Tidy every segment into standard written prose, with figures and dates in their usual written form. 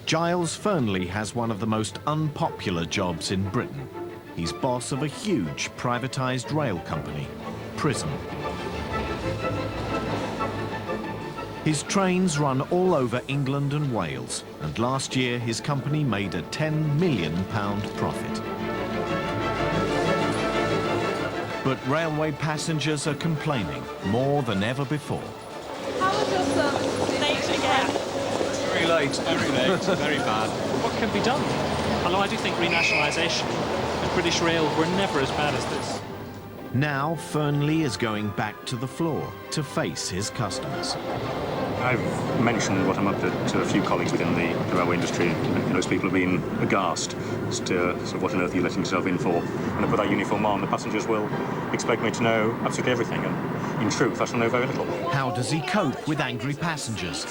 Giles Fearnley has one of the most unpopular jobs in Britain. He's boss of a huge privatised rail company, Prism. His trains run all over England and Wales, and last year his company made a £10 million profit. But railway passengers are complaining more than ever before. How was your service? Late again. Very late, very bad. What can be done? Although I do think renationalisation and British Rail were never as bad as this. Now Fearnley is going back to the floor to face his customers. I've mentioned what I'm up to a few colleagues within the railway industry, and those people have been aghast as to sort of what on earth are you letting yourself in for. When I put that uniform on, the passengers will expect me to know absolutely everything, and in truth, I shall know very little. How does he cope with angry passengers?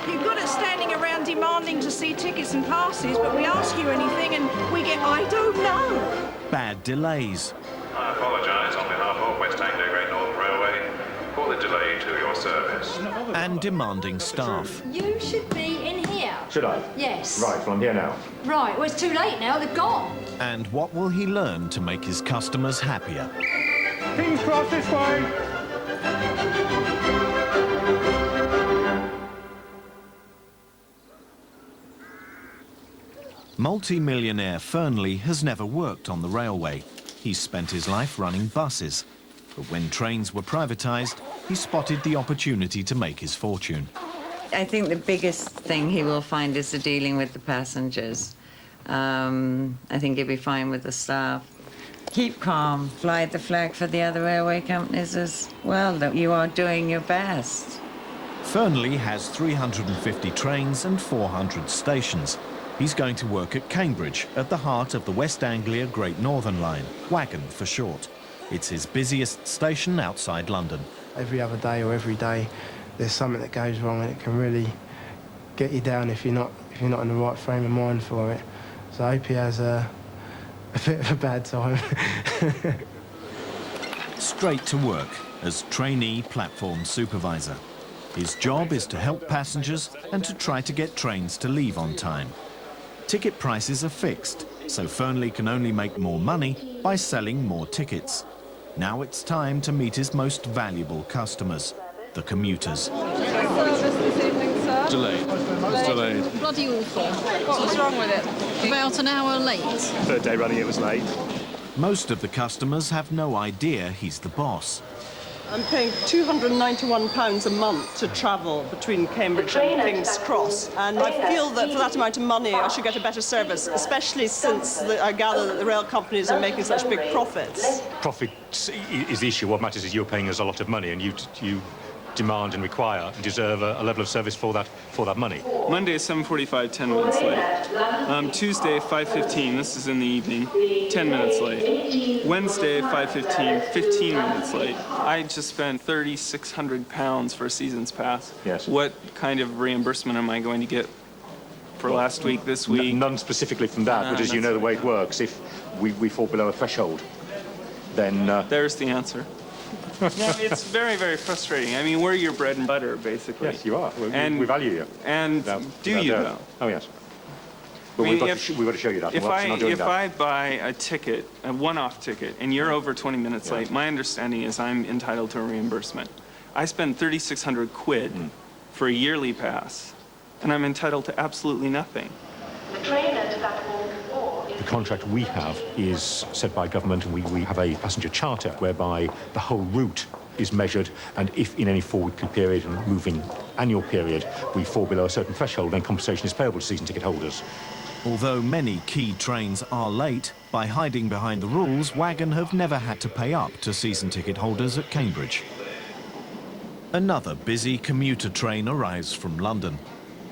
You're good at standing around demanding to see tickets and passes, but we ask you anything and we get, I don't know. Bad delays. I apologise on behalf of West Anglia Great Northern Railway for the delay to your service. And demanding staff. You should be in here. Should I? Yes. Right, well, I'm here now. Right, well, it's too late now, they've gone. And what will he learn to make his customers happier? King's Cross this way! Multi-millionaire Fearnley has never worked on the railway. He's spent his life running buses. But when trains were privatised, he spotted the opportunity to make his fortune. I think the biggest thing he will find is the dealing with the passengers. I think he'll be fine with the staff. Keep calm, fly the flag for the other railway companies as well, that you are doing your best. Fearnley has 350 trains and 400 stations. He's going to work at Cambridge, at the heart of the West Anglia Great Northern Line, WAGN for short. It's his busiest station outside London. Every other day or every day, there's something that goes wrong, and it can really get you down if you're not in the right frame of mind for it. So I hope he has a bit of a bad time. Straight to work as trainee platform supervisor. His job is to help passengers and to try to get trains to leave on time. Ticket prices are fixed, so Fearnley can only make more money by selling more tickets. Now it's time to meet his most valuable customers, the commuters. Service this evening, sir? Delayed. It's delayed. Bloody awful. What's wrong with it? About an hour late. Third day running it was late. Most of the customers have no idea he's the boss. I'm paying £291 a month to travel between Cambridge and King's Cross, and I feel that for that amount of money I should get a better service, especially since I gather that the rail companies are making such big profits. Profit is the issue. What matters is you're paying us a lot of money, and you demand and require and deserve a level of service for that money. Monday is 7:45, 10 minutes late. Tuesday, 5:15, this is in the evening, 10 minutes late. Wednesday, 5:15, 15 minutes late. I just spent £3,600 for a season's pass. Yes. What kind of reimbursement am I going to get for last week, this week? None specifically from that, but as you know the way it works, if we fall below a threshold, then... There's the answer. No, it's very, very frustrating. I mean, we're your bread and butter, basically. Yes, you are. We value you. And do you, though? Oh, yes. But we've got to show you that. If I buy a ticket, a one-off ticket, and you're over 20 minutes late, my understanding is I'm entitled to a reimbursement. I spend 3,600 quid for a yearly pass, and I'm entitled to absolutely nothing. The contract we have is set by government, and we have a passenger charter whereby the whole route is measured, and if in any four-weekly period and moving annual period we fall below a certain threshold, then compensation is payable to season ticket holders. Although many key trains are late, by hiding behind the rules, WAGN have never had to pay up to season ticket holders at Cambridge. Another busy commuter train arrives from London.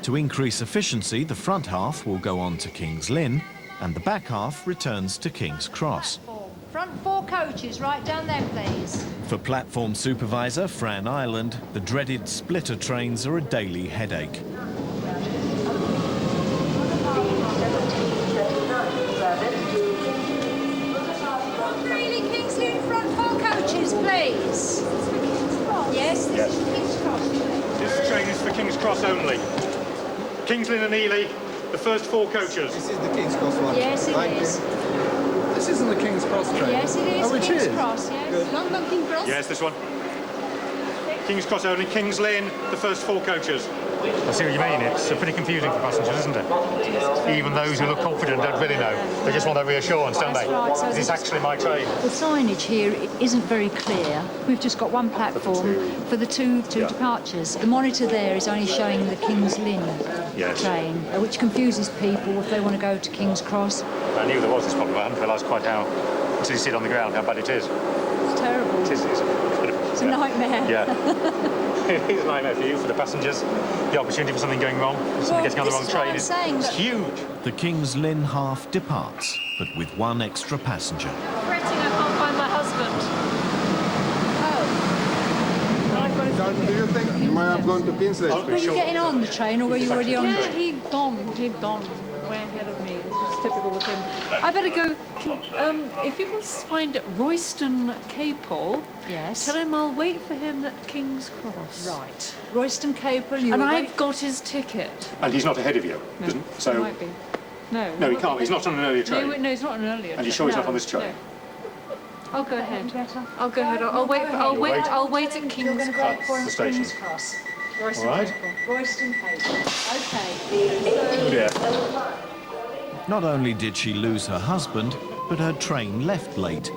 To increase efficiency, the front half will go on to King's Lynn, and the back half returns to King's Cross. Front 4 coaches, right down there, please. For platform supervisor Fran Ireland, the dreaded splitter trains are a daily headache. Really, King's Lynn, front 4 coaches, please. Yes, this is King's Cross. This train is for King's Cross only. King's Lynn and Ely, the first 4 coaches. This is the King's Cross one. Yes, it is. This isn't the King's Cross train. Yes, it is. Oh, it King's is? Cross, yes. London King's Cross. Yes, this one. King's Cross only, King's Lynn, the first 4 coaches. I see what you mean. It's pretty confusing for passengers, isn't it? Even those who look confident don't really know. They just want that reassurance, don't they? Right, so is this actually my train? The signage here isn't very clear. We've just got one platform for the two departures. The monitor there is only showing the King's Lynn train, which confuses people if they want to go to King's Cross. I knew there was this problem. I hadn't realised quite how, until you see it on the ground, how bad it is. It's terrible. It is. It's a nightmare. Yeah. It is a nightmare for you, for the passengers. The opportunity for something going wrong, something getting on the wrong train is huge. The King's Lynn half departs, but with 1 extra passenger. Regretting I can't find my husband. Do you think you might have gone to Kingsley? Were you getting on the train, or were you already on the train? He'd gone way ahead of me. This is typical with him. I better go. If you can find Royston Capel, yes. Tell him I'll wait for him at King's Cross. Right. Royston Capel, you and were I've got his ticket. And he's not ahead of you, No, isn't he? So, he might be. No. No, he can't. He's not on an earlier train. No, he's not on an earlier train. And you're sure he's not on this train? No. I'll go ahead. I'll go ahead. I'll wait at King's Cross. The station. Royston All right. Capel. Royston Capel. Okay. Yeah. Not only did she lose her husband, but her train left late.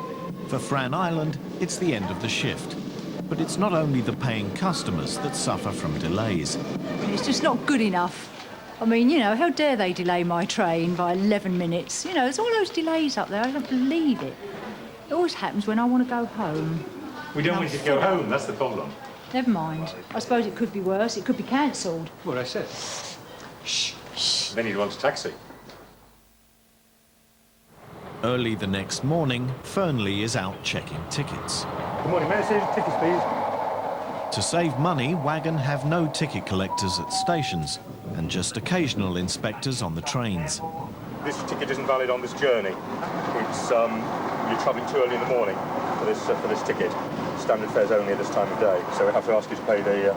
For Fran Island, it's the end of the shift. But it's not only the paying customers that suffer from delays. It's just not good enough. I mean, you know, how dare they delay my train by 11 minutes? You know, there's all those delays up there. I don't believe it. It always happens when I want to go home. We don't want you to go home, that's the problem. Never mind. I suppose it could be worse. It could be cancelled. What I said. Shh. Then you'd want a taxi. Early the next morning, Fearnley is out checking tickets. Good morning, may I see your tickets, please? To save money, WAGN have no ticket collectors at stations and just occasional inspectors on the trains. This ticket isn't valid on this journey. It's you're travelling too early in the morning for this ticket. Standard fares only at this time of day, so we have to ask you to pay the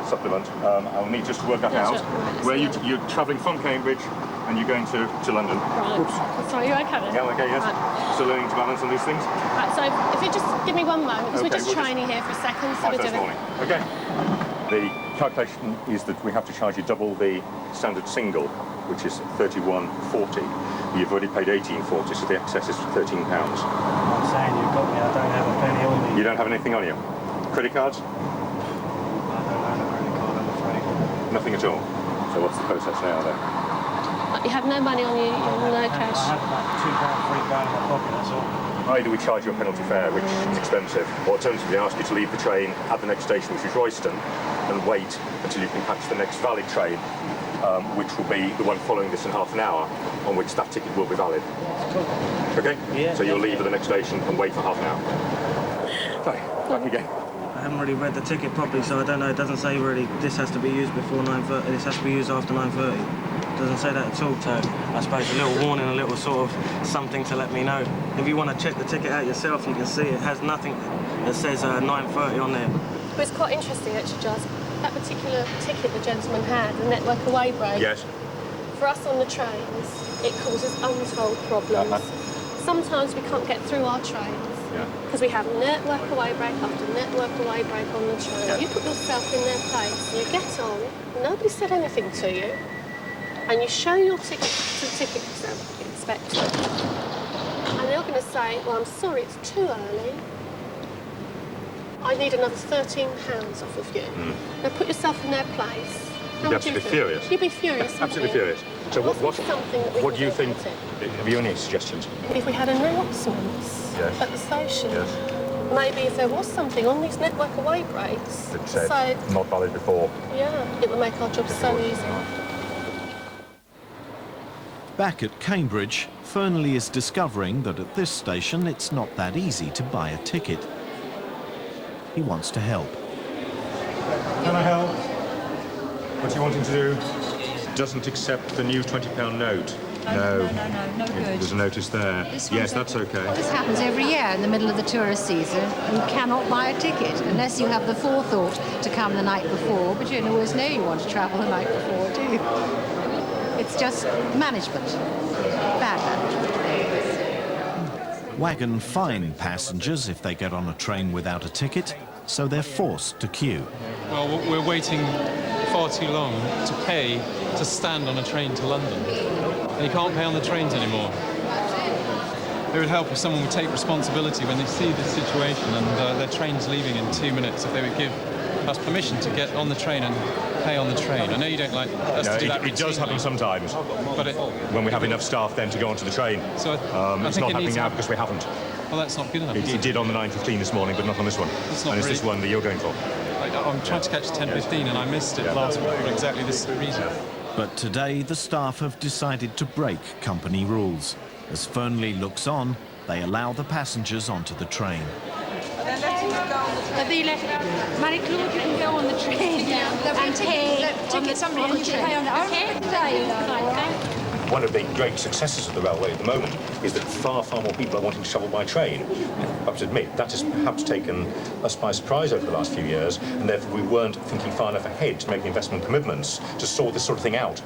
supplement. I'll need just to work that out. Where you're travelling from Cambridge and you're going to London. Right. Oops. Sorry, you okay? Yeah, okay, yes. Right. Still learning to balance on these things. Right, so if you just give me 1 moment, because we're just training here for a second, so we're doing morning. Okay. The calculation is that we have to charge you double the standard single, which is £31.40. You've already paid £18.40, so the excess is £13. I'm saying you've got me, I don't have a penny on me. You don't have anything on you? Credit cards? I don't have a credit card, I'm afraid. Nothing at all. So what's the process now then? You have no money on you, no cash. I have about £2, £3 in my pocket, that's all. Either we charge you a penalty fare, which is expensive, or alternatively ask you to leave the train at the next station, which is Royston, and wait until you can catch the next valid train, which will be the one following this in half an hour, on which that ticket will be valid. Okay? Yeah. So you'll leave at the next station and wait for half an hour. Sorry, back again. I haven't really read the ticket properly, so I don't know. It doesn't say really this has to be used before 9:30, this has to be used after 9:30. It doesn't say that at all, so I suppose a little warning, a little sort of something to let me know. If you want to check the ticket out yourself, you can see it has nothing that says 9:30 on there. But it's quite interesting, actually, Giles. That particular ticket the gentleman had, the network away break. Yes. For us on the trains, it causes untold problems. Sometimes we can't get through our trains because we have network away break after network away break on the train. Yeah. You put yourself in their place, you get on, nobody said anything to you, and you show your ticket to the ticket inspector, and they're going to say, well, I'm sorry, it's too early. I need another £13 off of you. Now put yourself in their place. You'd be absolutely furious. You'd be furious. Absolutely furious. So what do you think? Have you any suggestions? If we had announcements at the stations, maybe if there was something on these network away breaks that said not valid before. Yeah, it would make our job so easy. Back at Cambridge, Fearnley is discovering that at this station it's not that easy to buy a ticket. He wants to help. Can I help? What are you wanting to do? Doesn't accept the new £20 note. No good. There's a notice there. Yes, that's okay. This happens every year in the middle of the tourist season. You cannot buy a ticket unless you have the forethought to come the night before, but you don't always know you want to travel the night before, do you? It's just management. Bad management. WAGN fine passengers if they get on a train without a ticket, so they're forced to queue. Well, we're waiting far too long to pay to stand on a train to London. And you can't pay on the trains anymore. It would help if someone would take responsibility when they see the situation and their train's leaving in 2 minutes, if they would give us permission to get on the train and pay on the train. I know you don't like us to do that. It does happen sometimes, but when we have enough staff then to go onto the train. So it's not happening now because we haven't. Well, that's not good enough. It did on the 9:15 this morning, but not on this one. And it's this one that you're going for. I'm trying to catch 10:15 and I missed it last week for exactly this reason. But today the staff have decided to break company rules. As Fearnley looks on, they allow the passengers onto the train. Marie-Claude, you can go on the train and pay on the train. One of the great successes of the railway at the moment is that far, far more people are wanting to travel by train. I have to admit, that has perhaps taken us by surprise over the last few years, and therefore we weren't thinking far enough ahead to make investment commitments to sort this sort of thing out.